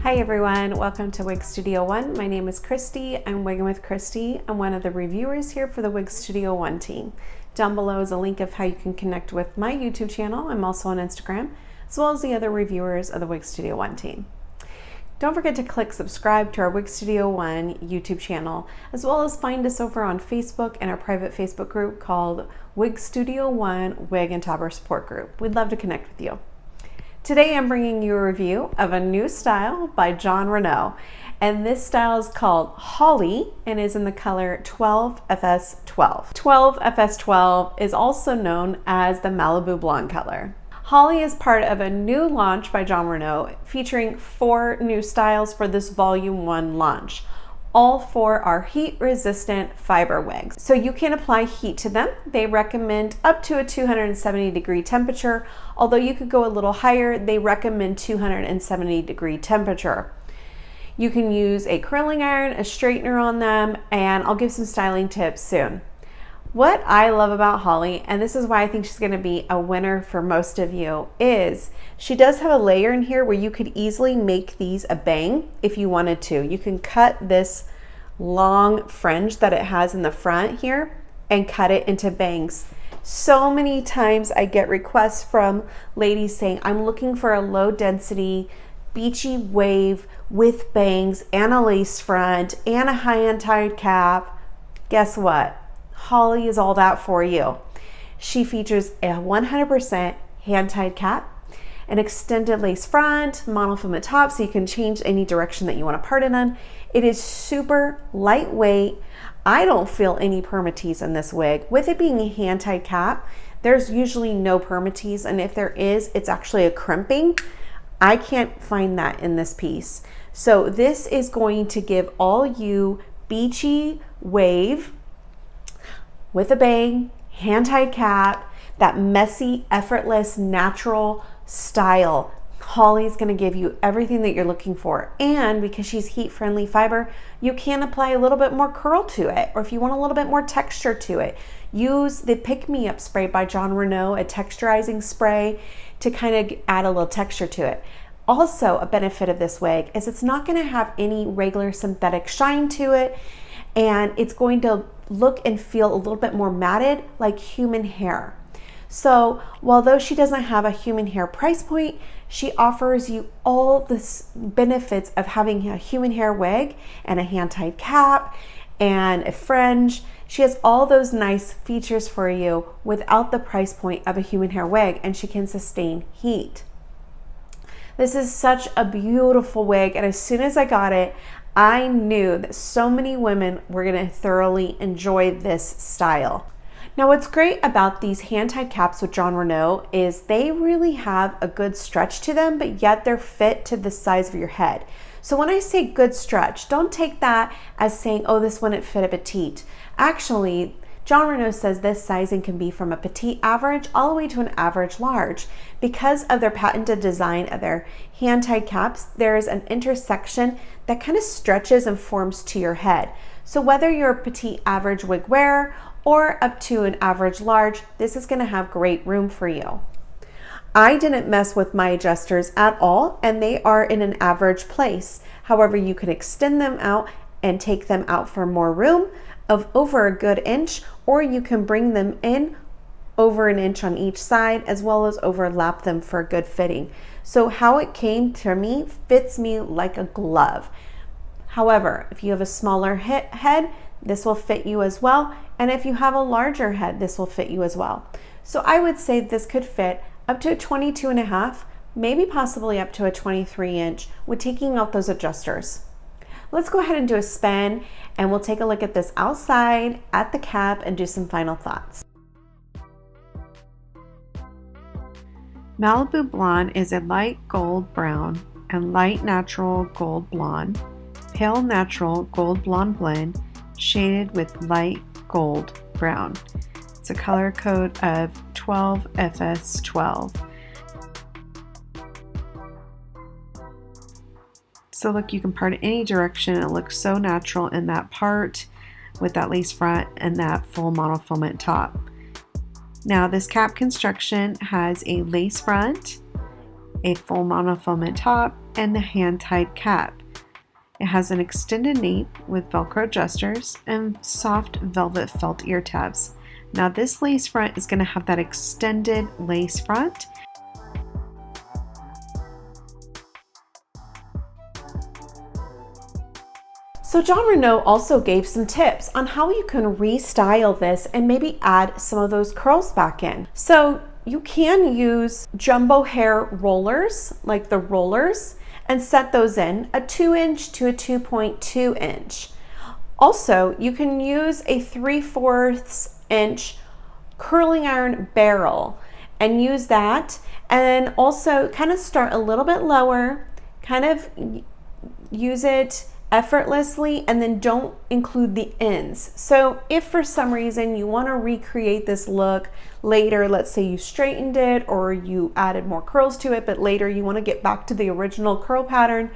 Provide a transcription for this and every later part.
Hi everyone, welcome to Wig Studio One. My name is Christy. I'm Wigging with Christy. I'm one of the reviewers here for the Wig Studio One team. Down below is a link of how you can connect with my YouTube channel. I'm also on Instagram, as well as the other reviewers of the Wig Studio One team. Don't forget to click subscribe to our Wig Studio One YouTube channel, as well as find us over on Facebook and our private Facebook group called Wig Studio One Wig and Topper Support Group. We'd love to connect with you. Today I'm bringing you a review of a new style by Jon Renau, and this style is called Holly and is in the color 12FS12. 12FS12 is also known as the Malibu Blonde color. Holly is part of a new launch by Jon Renau featuring 4 new styles for this Volume 1 launch. All 4 are heat-resistant fiber wigs, so you can apply heat to them. They recommend up to a 270-degree temperature, although you could go a little higher. They recommend 270-degree temperature. You can use a curling iron, a straightener on them, and I'll give some styling tips soon. What I love about Holly, and this is why I think she's going to be a winner for most of you, is she does have a layer in here where you could easily make these a bang if you wanted to. You can cut this long fringe that it has in the front here and cut it into bangs. So many times I get requests from ladies saying, I'm looking for a low density beachy wave with bangs and a lace front and a high end tied cap. Guess what? Holly is all that for you. She features a 100% hand-tied cap, an extended lace front, monofilament top, so you can change any direction that you want to part it on. It is super lightweight. I don't feel any permatease in this wig. With it being a hand-tied cap, there's usually no permatease, and if there is, it's actually a crimping. I can't find that in this piece. So this is going to give all you beachy wave with a bang, hand-tied cap, that messy, effortless, natural style. Holly's gonna give you everything that you're looking for. And because she's heat-friendly fiber, you can apply a little bit more curl to it, or if you want a little bit more texture to it, use the Pick Me Up spray by Jon Renau, a texturizing spray, to kind of add a little texture to it. Also, a benefit of this wig is it's not gonna have any regular synthetic shine to it, and it's going to look and feel a little bit more matted like human hair. So although she doesn't have a human hair price point, she offers you all the benefits of having a human hair wig and a hand-tied cap and a fringe. She has all those nice features for you without the price point of a human hair wig, and she can sustain heat. This is such a beautiful wig, and as soon as I got it, I knew that so many women were going to thoroughly enjoy this style. Now, what's great about these hand-tied caps with Jon Renau is they really have a good stretch to them, but yet they're fit to the size of your head. So when I say good stretch, don't take that as saying, oh, this wouldn't fit a petite. Actually, Jon Renau says this sizing can be from a petite average all the way to an average large. Because of their patented design of their hand-tied caps, there is an intersection that kind of stretches and forms to your head. So whether you're a petite average wig wearer or up to an average large, this is going to have great room for you. I didn't mess with my adjusters at all, and they are in an average place. However, you can extend them out and take them out for more room of over a good inch, or you can bring them in over an inch on each side, as well as overlap them for a good fitting. So how it came to me fits me like a glove. However, if you have a smaller head, this will fit you as well. And if you have a larger head, this will fit you as well. So I would say this could fit up to a 22.5, maybe possibly up to a 23 inch with taking out those adjusters. Let's go ahead and do a spin, and we'll take a look at this outside at the cap and do some final thoughts. Malibu Blonde is a light gold brown and light natural gold blonde, pale natural gold blonde blend shaded with light gold brown. It's a color code of 12FS12. So look, you can part it any direction. It looks so natural in that part with that lace front and that full monofilament top. Now this cap construction has a lace front, a full monofilament top, and the hand-tied cap. It has an extended nape with Velcro adjusters and soft velvet felt ear tabs. Now this lace front is going to have that extended lace front. So Jon Renau also gave some tips on how you can restyle this and maybe add some of those curls back in. So you can use jumbo hair rollers, like the rollers, and set those in a 2" to a 2.2 inch. Also, you can use a 3/4 inch curling iron barrel and use that, and also kind of start a little bit lower, kind of use it effortlessly, and then don't include the ends. So if for some reason you want to recreate this look later, let's say you straightened it or you added more curls to it, but later you want to get back to the original curl pattern,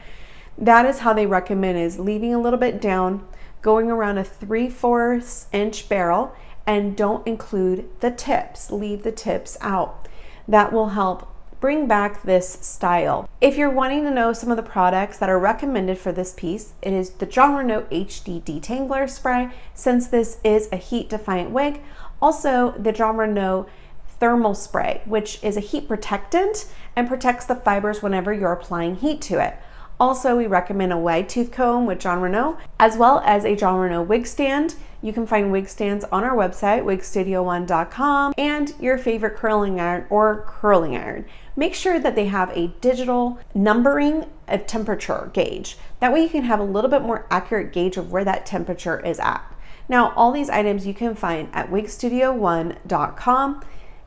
that is how they recommend, is leaving a little bit down, going around a 3/4 inch barrel, and don't include the tips, leave the tips out. That will help bring back this style. If you're wanting to know some of the products that are recommended for this piece, it is the Jon Renau HD Detangler Spray, since this is a heat defiant wig. Also the Jon Renau Thermal Spray, which is a heat protectant and protects the fibers whenever you're applying heat to it. Also, we recommend a wide tooth comb with Jon Renau, as well as a Jon Renau wig stand. You can find wig stands on our website, wigstudio1.com, and your favorite curling iron or curling iron. Make sure that they have a digital numbering of temperature gauge. That way you can have a little bit more accurate gauge of where that temperature is at. Now, all these items you can find at wigstudio1.com.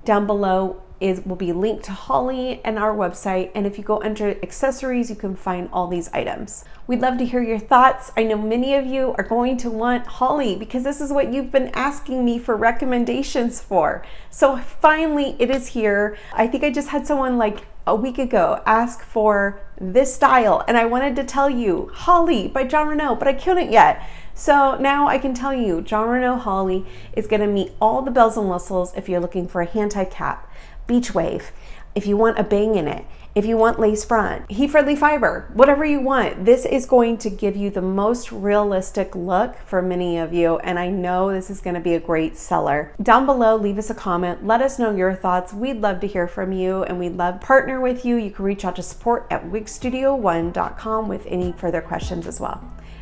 Down below will be linked to Holly and our website, and if you go under accessories, you can find all these items. We'd love to hear your thoughts. I know many of you are going to want Holly because this is what you've been asking me for recommendations for. So finally it is here. I think I just had someone like a week ago ask for this style, and I wanted to tell you Holly by Jon Renau, but I couldn't yet. So now I can tell you Jon Renau Holly is going to meet all the bells and whistles if you're looking for a hand-tied cap, beach wave, if you want a bang in it, if you want lace front, heat-friendly fiber, whatever you want. This is going to give you the most realistic look for many of you, and I know this is going to be a great seller. Down below, leave us a comment. Let us know your thoughts. We'd love to hear from you, and we'd love to partner with you. You can reach out to support@wigstudio1.com with any further questions as well.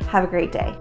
Have a great day.